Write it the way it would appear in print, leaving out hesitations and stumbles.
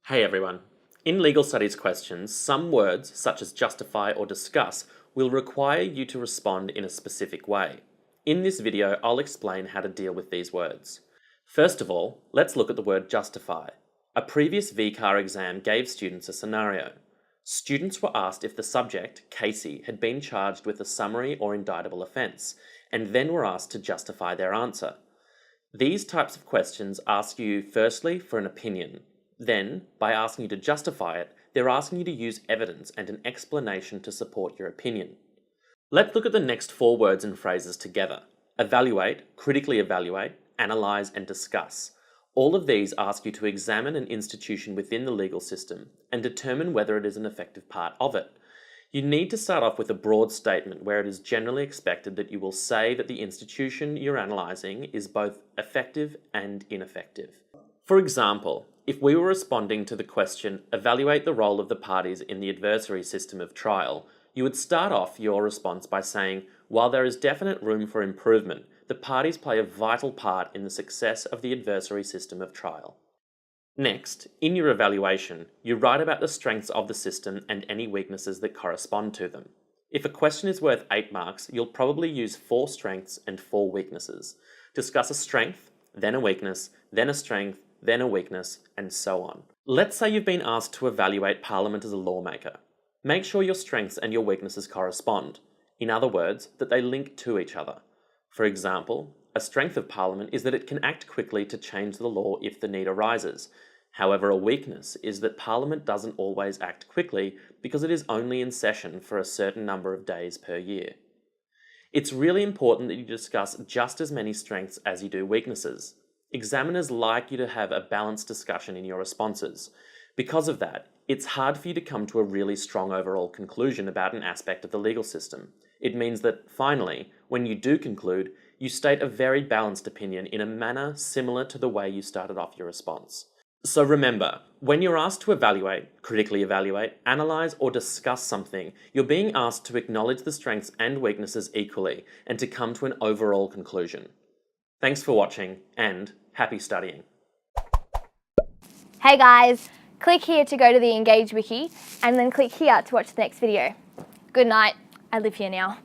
Hey everyone. In legal studies questions, some words, such as justify or discuss, will require you to respond in a specific way. In this video, I'll explain how to deal with these words. First of all, let's look at the word justify. A previous VCAR exam gave students a scenario. Students were asked if the subject, Casey, had been charged with a summary or indictable offence, and then were asked to justify their answer. These types of questions ask you firstly for an opinion. Then, by asking you to justify it, they're asking you to use evidence and an explanation to support your opinion. Let's look at the next four words and phrases together. Evaluate, critically evaluate, analyse and discuss. All of these ask you to examine an institution within the legal system and determine whether it is an effective part of it. You need to start off with a broad statement where it is generally expected that you will say that the institution you're analysing is both effective and ineffective. For example, if we were responding to the question, evaluate the role of the parties in the adversary system of trial, you would start off your response by saying, while there is definite room for improvement, the parties play a vital part in the success of the adversary system of trial. Next, in your evaluation, you write about the strengths of the system and any weaknesses that correspond to them. If a question is worth 8 marks, you'll probably use 4 strengths and 4 weaknesses. Discuss a strength, then a weakness, then a strength, then a weakness, and so on. Let's say you've been asked to evaluate Parliament as a lawmaker. Make sure your strengths and your weaknesses correspond. In other words, that they link to each other. For example, a strength of Parliament is that it can act quickly to change the law if the need arises. However, a weakness is that Parliament doesn't always act quickly because it is only in session for a certain number of days per year. It's really important that you discuss just as many strengths as you do weaknesses. Examiners like you to have a balanced discussion in your responses. Because of that, it's hard for you to come to a really strong overall conclusion about an aspect of the legal system. It means that, finally, when you do conclude, you state a very balanced opinion in a manner similar to the way you started off your response. So remember, when you're asked to evaluate, critically evaluate, analyse or discuss something, you're being asked to acknowledge the strengths and weaknesses equally and to come to an overall conclusion. Thanks for watching and happy studying. Hey guys, click here to go to the Engage Wiki and then click here to watch the next video. Good night, I live here now.